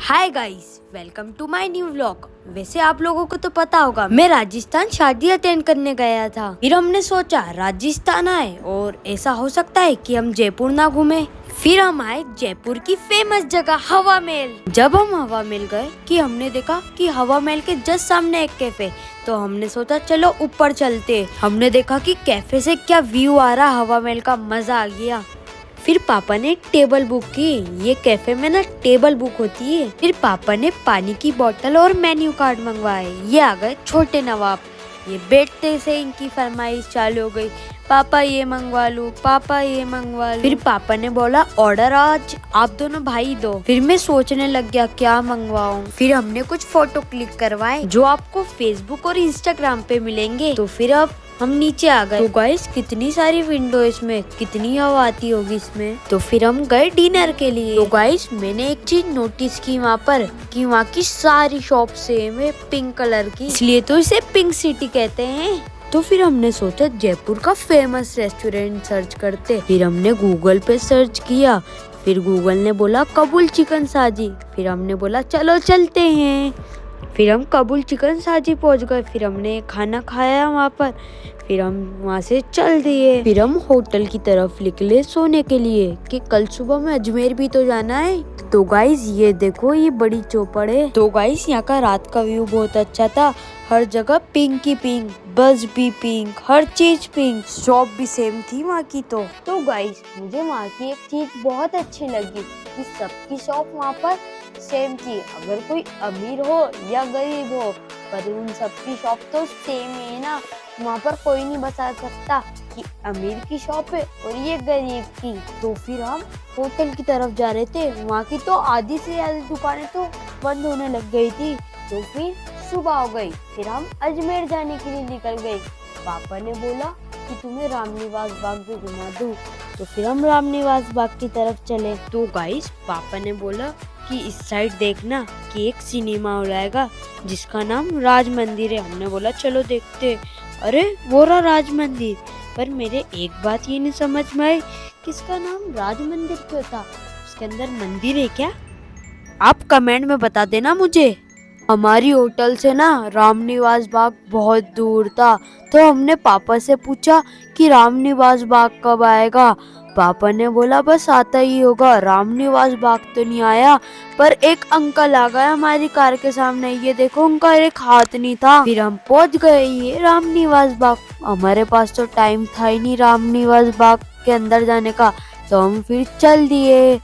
Hi guys, welcome to my new vlog. वैसे आप लोगों को तो पता होगा मैं राजस्थान शादी अटेंड करने गया था। फिर हमने सोचा राजस्थान आए और ऐसा हो सकता है कि हम जयपुर ना घूमे। फिर हम आए जयपुर की फेमस जगह हवा महल। जब हम हवा महल गए कि हमने देखा कि हवा महल के जस्ट सामने एक कैफे, तो हमने सोचा चलो ऊपर चलते। हमने देखा कि कैफे से क्या व्यू आ रहा, हवा महल का मजा आ गया। फिर पापा ने टेबल बुक की। ये कैफे में ना टेबल बुक होती है। फिर पापा ने पानी की बोतल और मेन्यू कार्ड मंगवाए। ये आ गए छोटे नवाब। ये बैठते से इनकी फरमाइश चालू हो गई, पापा ये मंगवा लूं, पापा ये मंगवा लूं। फिर पापा ने बोला ऑर्डर आज आप दोनों भाई दो। फिर मैं सोचने लग गया क्या मंगवाऊं। फिर हमने कुछ फोटो क्लिक करवाए जो आपको फेसबुक और इंस्टाग्राम पे मिलेंगे। तो फिर अब हम नीचे आ गए। तो गाइस कितनी सारी विंडो, इसमें कितनी हवा आती होगी इसमें। तो फिर हम गए डिनर के लिए। तो गाइस मैंने एक चीज नोटिस की वहाँ पर कि वहाँ की सारी शॉप सेम है, पिंक कलर की, इसलिए तो इसे पिंक सिटी कहते हैं। तो फिर हमने सोचा जयपुर का फेमस रेस्टोरेंट सर्च करते। फिर हमने गूगल पे सर्च किया। फिर गूगल ने बोला कबूल चिकन साजी। फिर हमने बोला चलो चलते हैं। फिर हम कबूल चिकन साजी पहुंच गए। फिर हमने खाना खाया वहाँ पर। फिर हम वहाँ से चल दिए। फिर हम होटल की तरफ निकले सोने के लिए कि कल सुबह में अजमेर भी तो जाना है। तो गाइस ये देखो ये बड़ी चौपड़ है। तो गाइस यहाँ का रात का व्यू बहुत अच्छा था। हर जगह पिंक ही पिंक, बस भी पिंक, हर चीज पिंक, शॉप भी सेम थी वहाँ की। तो गाइस मुझे वहाँ की एक चीज बहुत अच्छी लगी कि सबकी शॉप वहाँ पर सेम थी। अगर कोई अमीर हो या गरीब हो, पर उन सबकी शॉप तो सेम है ना। वहाँ पर कोई नहीं बता सकता कि अमीर की शॉप है और ये गरीब की। तो फिर हम होटल की तरफ जा रहे थे। वहाँ की तो आधी से ज्यादा दुकानें तो बंद होने लग गई थी। तो फिर सुबह हो गई। फिर हम अजमेर जाने के लिए निकल गए। पापा ने बोला कि तुम्हें रामनिवास बाग भी घुमा दूं। तो फिर हम रामनिवास बाग की तरफ चले। तो गाइस पापा ने बोला कि इस साइड देखना कि एक सिनेमा हो जाएगा जिसका नाम राज मंदिर है। हमने बोला चलो देखते। अरे वो रहा राज मंदिर। पर मेरे एक बात ये नहीं समझ में आई कि इसका नाम राज मंदिर क्यों था। उसके अंदर मंदिर है क्या? आप कमेंट में बता देना मुझे। हमारी होटल से ना रामनिवास बाग बहुत दूर था। तो हमने पापा से पूछा कि रामनिवास बाग कब आएगा। पापा ने बोला बस आता ही होगा। रामनिवास बाग तो नहीं आया, पर एक अंकल आ गया हमारी कार के सामने। ये देखो उनका एक हाथ नहीं था। फिर हम पहुंच गए ये रामनिवास बाग। हमारे पास तो टाइम था ही नहीं रामनिवास बाग के अंदर जाने का। तो हम फिर चल दिए।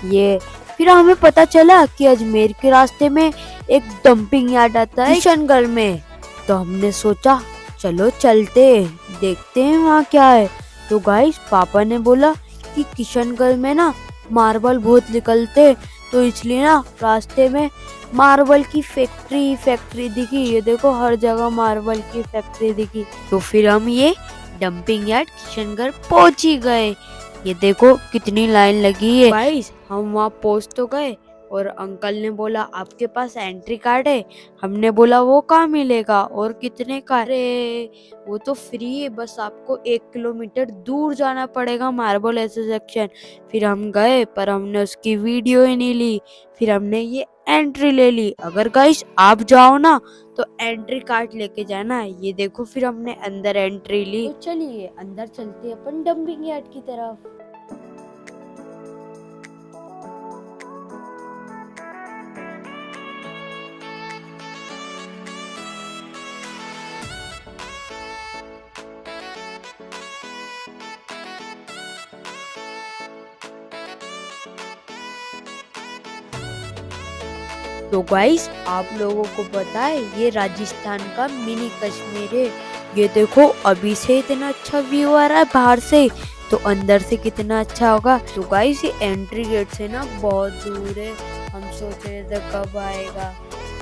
ये फिर हमें पता चला कि अजमेर के रास्ते में एक डंपिंग यार्ड आता है किशनगढ़ में। तो हमने सोचा चलो चलते देखते हैं वहाँ क्या है। तो गाइस पापा ने बोला कि किशनगढ़ में ना मार्बल बहुत निकलते, तो इसलिए ना रास्ते में मार्बल की फैक्ट्री दिखी। ये देखो हर जगह मार्बल की फैक्ट्री दिखी। तो फिर हम ये डंपिंग यार्ड किशनगढ़ पहुंच ही गए। ये देखो कितनी लाइन लगी है। गाइस हम वहाँ पहुंच तो गए और अंकल ने बोला आपके पास एंट्री कार्ड है। हमने बोला वो कहाँ मिलेगा और कितने का? अरे वो तो फ्री है, बस आपको 1 किलोमीटर दूर जाना पड़ेगा मार्बल एसोसिएशन। फिर हम गए पर हमने उसकी वीडियो ही नहीं ली। फिर हमने ये एंट्री ले ली। अगर गाइस आप जाओ ना तो एंट्री कार्ड लेके जाना। ये देखो फिर हमने अंदर एंट्री ली। तो चलिए अंदर चलते अपन डंपिंग यार्ड की तरफ। तो गाइस आप लोगों को पता है ये राजस्थान का मिनी कश्मीर है। ये देखो अभी से इतना अच्छा व्यू आ रहा है बाहर से, तो अंदर से कितना अच्छा होगा। तो गाइस ये एंट्री गेट से ना बहुत दूर है। हम सोच रहे थे कब आएगा,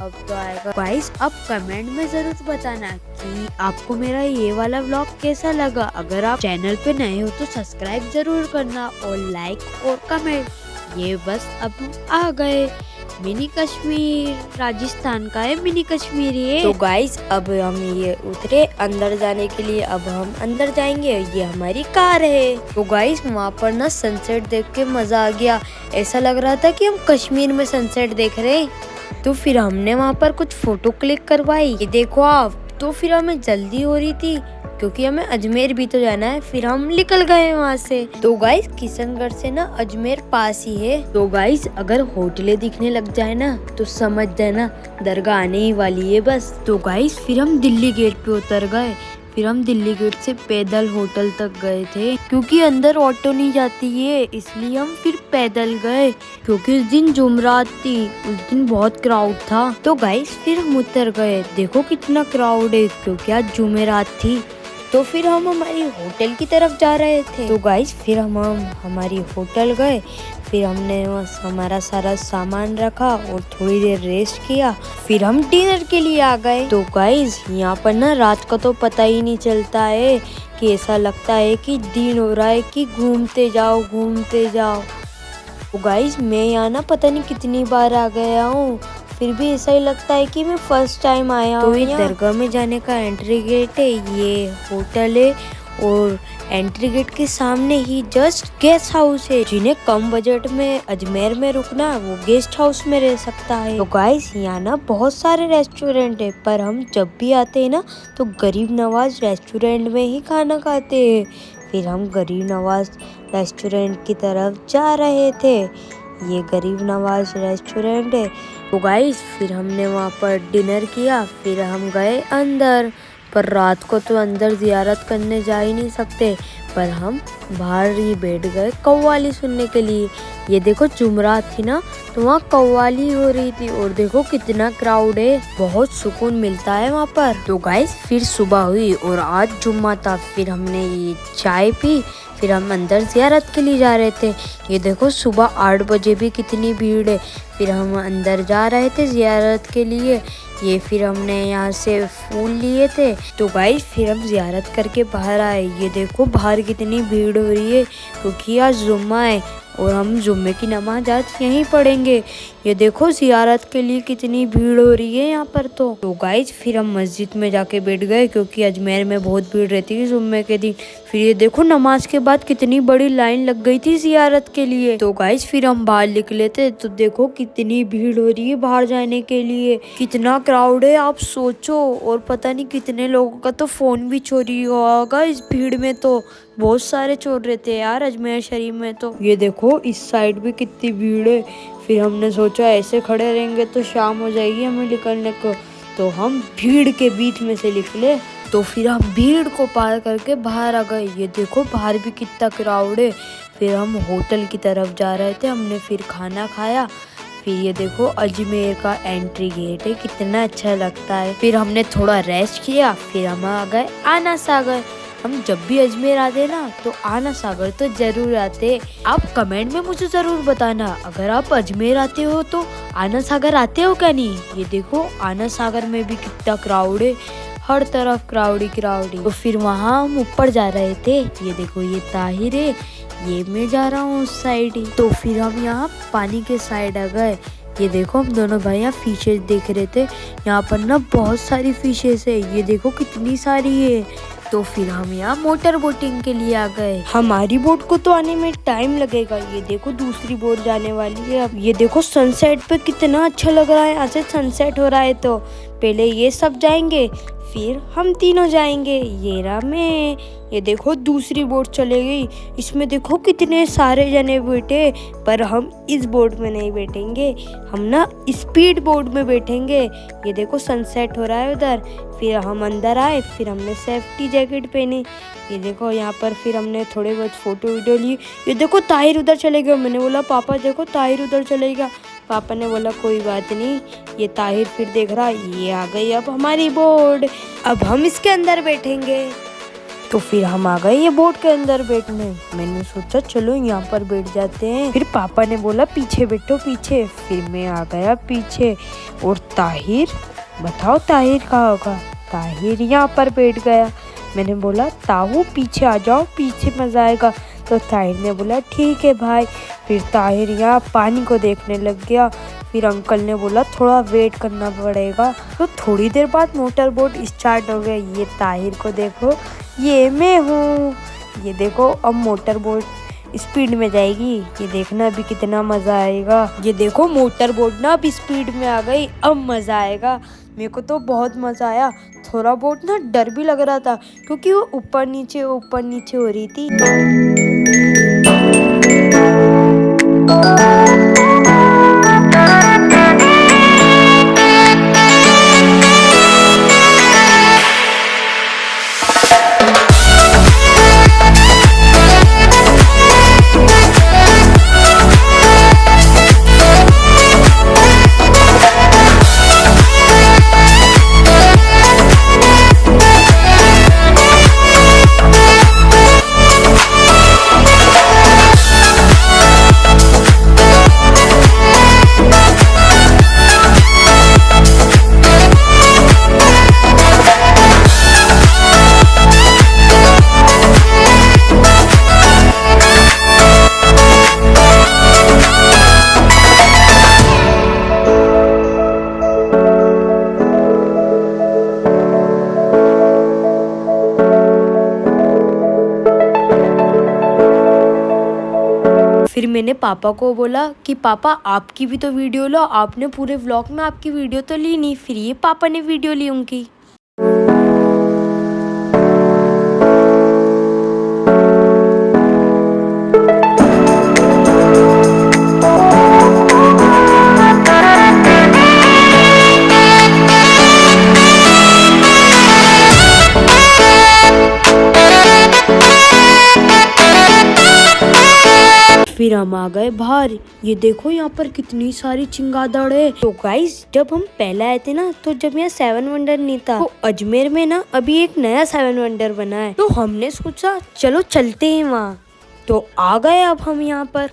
अब तो आएगा। गाइस आप कमेंट में जरूर बताना कि आपको मेरा ये वाला व्लॉग कैसा लगा। अगर आप चैनल पे नए हो तो सब्सक्राइब जरूर करना और लाइक और कमेंट। ये बस अब हम आ गए। मिनी कश्मीर राजस्थान का है, मिनी कश्मीर ये। तो गाइस अब हम ये उतरे अंदर जाने के लिए, अब हम अंदर जाएंगे। ये हमारी कार है। तो गाइस वहाँ पर ना सनसेट देख के मजा आ गया, ऐसा लग रहा था कि हम कश्मीर में सनसेट देख रहे हैं। तो फिर हमने वहाँ पर कुछ फोटो क्लिक करवाई, ये देखो आप। तो फिर हमें जल्दी हो रही थी क्योंकि हमें अजमेर भी तो जाना है, फिर हम निकल गए वहाँ से। तो गाइस किशनगढ़ से ना अजमेर पास ही है। तो गाइस अगर होटलें दिखने लग जाए ना तो समझ जाना दरगाह आने ही वाली है बस। तो गाइस फिर हम दिल्ली गेट पे उतर गए, फिर हम दिल्ली गेट से पैदल होटल तक गए थे क्योंकि अंदर ऑटो नहीं जाती है, इसलिए हम फिर पैदल गए क्योंकि उस दिन जुमरात थी, उस दिन बहुत क्राउड था। तो गाइस फिर हम उतर गए, देखो कितना क्राउड है क्योंकि आज जुमेरात थी। तो फिर हम हमारी होटल की तरफ जा रहे थे। तो गाइस फिर हम हमारी होटल गए, फिर हमने हमारा सारा सामान रखा और थोड़ी देर रेस्ट किया, फिर हम डिनर के लिए आ गए। तो गाइस यहाँ पर ना रात का तो पता ही नहीं चलता है कि ऐसा लगता है कि दिन हो रहा है कि घूमते जाओ घूमते जाओ। तो गाइस मैं यहाँ ना पता नहीं कितनी बार आ गया हूँ, फिर भी ऐसा ही लगता है कि मैं फर्स्ट टाइम आया हूँ। तो ये दरगाह में जाने का एंट्री गेट है, ये होटल है और एंट्री गेट के सामने ही जस्ट गेस्ट हाउस है। जिन्हें कम बजट में अजमेर में रुकना है वो गेस्ट हाउस में रह सकता है। तो गाइस यहाँ ना बहुत सारे रेस्टोरेंट है, पर हम जब भी आते हैं ना तो गरीब नवाज रेस्टोरेंट में ही खाना खाते हैं। फिर हम गरीब नवाज रेस्टोरेंट की तरफ जा रहे थे, ये गरीब नवाज रेस्टोरेंट है। तो गाइस फिर हमने वहाँ पर डिनर किया, फिर हम गए अंदर, पर रात को तो अंदर जियारत करने जा ही नहीं सकते, पर हम बाहर ही बैठ गए कव्वाली सुनने के लिए। ये देखो जुमरात थी ना तो वहाँ कव्वाली हो रही थी और देखो कितना क्राउड है, बहुत सुकून मिलता है वहाँ पर। तो गाइस फिर सुबह हुई और आज जुम्मा था, फिर हमने ये चाय पी, फिर हम अंदर जियारत के लिए जा रहे थे। ये देखो सुबह 8 बजे भी कितनी भीड़ है, फिर हम अंदर जा रहे थे जियारत के लिए। ये फिर हमने यहाँ से फूल लिए थे। तो गाइस फिर हम जियारत करके बाहर आए, ये देखो बाहर कितनी भीड़ हो रही है क्योंकि आज जुम्मा है और हम जुम्मे की नमाज आज यहीं पढ़ेंगे। ये देखो जियारत के लिए कितनी भीड़ हो रही है यहाँ पर। तो गाइस फिर हम मस्जिद में जाके बैठ गए क्योंकि अजमेर में बहुत भीड़ रहती है जुम्मे के दिन। फिर ये देखो नमाज के बाद कितनी बड़ी लाइन लग गई थी जियारत के लिए। तो गाइस फिर हम बाहर निकले थे तो देखो कितनी भीड़ हो रही है बाहर जाने के लिए, कितना क्राउड है आप सोचो। और पता नहीं कितने लोगों का तो फोन भी चोरी हुआ होगा इस भीड़ में, तो बहुत सारे चोर रहते हैं यार अजमेर शरीफ में। तो ये देखो इस साइड भी कितनी भीड़ है। फिर हमने सोचा ऐसे खड़े रहेंगे तो शाम हो जाएगी हमें निकलने को, तो हम भीड़ के बीच में से निकले। तो फिर हम भीड़ को पार करके बाहर आ गए, ये देखो बाहर भी कितना क्राउड है। फिर हम होटल की तरफ जा रहे थे, हमने फिर खाना खाया। फिर ये देखो अजमेर का एंट्री गेट है, कितना अच्छा लगता है। फिर हमने थोड़ा रेस्ट किया, फिर हम आ गए आना सागर। हम जब भी अजमेर आते ना तो आना सागर तो जरूर आते। आप कमेंट में मुझे जरूर बताना अगर आप अजमेर आते हो तो आना सागर आते हो क्या नहीं। ये देखो आना सागर में भी कितना क्राउड है, हर तरफ क्राउडी क्राउडी। तो फिर वहाँ हम ऊपर जा रहे थे, ये देखो ये ताहिर है, ये मैं जा रहा हूँ उस साइड ही। तो फिर हम यहाँ पानी के साइड आ गए, ये देखो हम दोनों भाई यहाँ फिशेज देख रहे थे। यहाँ पर ना बहुत सारी फिशेज है, ये देखो कितनी सारी है। तो फिर हम यहाँ मोटर बोटिंग के लिए आ गए। हमारी बोट को तो आने में टाइम लगेगा, ये देखो दूसरी बोट जाने वाली है। अब ये देखो सनसेट पे कितना अच्छा लग रहा है, ऐसे सनसेट हो रहा है। तो पहले ये सब जाएंगे फिर हम तीनों जाएंगे। ये रहा मैं, ये देखो दूसरी बोट चले गई, इसमें देखो कितने सारे जने बैठे, पर हम इस बोट में नहीं बैठेंगे, हम ना स्पीड बोट में बैठेंगे। ये देखो सनसेट हो रहा है उधर। फिर हम अंदर आए, फिर हमने सेफ्टी जैकेट पहनी। ये देखो यहाँ पर फिर हमने थोड़े बहुत फोटो वीडियो लिए। ये देखो ताहिर उधर चले गए, मैंने बोला पापा देखो ताहिर उधर चलेगा, पापा ने बोला कोई बात नहीं। ये ताहिर फिर देख रहा, ये आ गई अब हमारी बोट, अब हम इसके अंदर बैठेंगे। तो फिर हम आ गए ये बोट के अंदर बैठने। मैंने सोचा चलो यहाँ पर बैठ जाते हैं, फिर पापा ने बोला पीछे बैठो पीछे, फिर मैं आ गया पीछे। और ताहिर, बताओ ताहिर कहाँ होगा, ताहिर यहाँ पर बैठ गया। मैंने बोला ताहू पीछे आ जाओ, पीछे मजा आएगा। तो ताहिर ने बोला ठीक है भाई। फिर ताहिर यहाँ पानी को देखने लग गया, फिर अंकल ने बोला थोड़ा वेट करना पड़ेगा। तो थोड़ी देर बाद मोटर बोट स्टार्ट हो गया। ये ताहिर को देखो, ये मैं हूँ। ये देखो अब मोटर बोट स्पीड में जाएगी। ये देखना अभी कितना मजा आएगा। ये देखो मोटर बोट ना अब स्पीड में आ गई, अब मजा आएगा। मेरे को तो बहुत मजा आया। थोड़ा बहुत ना डर भी लग रहा था क्योंकि वो ऊपर नीचे हो रही थी। फिर मैंने पापा को बोला कि पापा आपकी भी तो वीडियो लो। आपने पूरे व्लॉग में आपकी वीडियो तो ली नहीं। फिर ये पापा ने वीडियो ली उनकी। फिर हम आ गए बाहर। ये देखो यहाँ पर कितनी सारी चिंगादड़ है। तो गाइस जब हम पहले आए थे ना, तो जब यहाँ 7 वंडर नहीं था, तो अजमेर में ना अभी एक नया 7 वंडर बना है। तो हमने सोचा चलो चलते हैं वहाँ। तो आ गए अब हम यहाँ पर।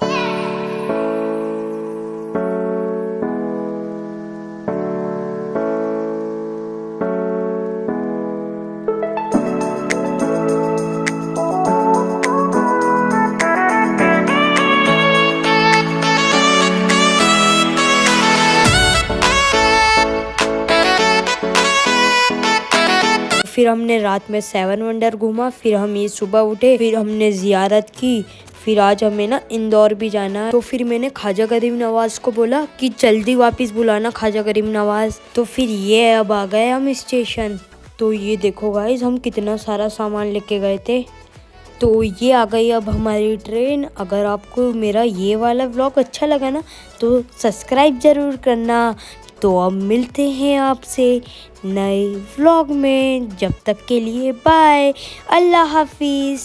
फिर हमने रात में 7 वंडर घूमा। फिर हम ये सुबह उठे, फिर हमने जियारत की। फिर आज हमें ना इंदौर भी जाना है। तो फिर मैंने ख्वाजा गरीब नवाज को बोला कि जल्दी वापस बुलाना ख्वाजा गरीब नवाज। तो फिर ये अब आ गए हम स्टेशन। तो ये देखो गाइस हम कितना सारा सामान लेके गए थे। तो ये आ गई अब हमारी ट्रेन। अगर आपको मेरा ये वाला व्लॉग अच्छा लगा ना, तो सब्सक्राइब ज़रूर करना। तो अब मिलते हैं आपसे नए व्लॉग में। जब तक के लिए बाय, अल्लाह हाफिज़।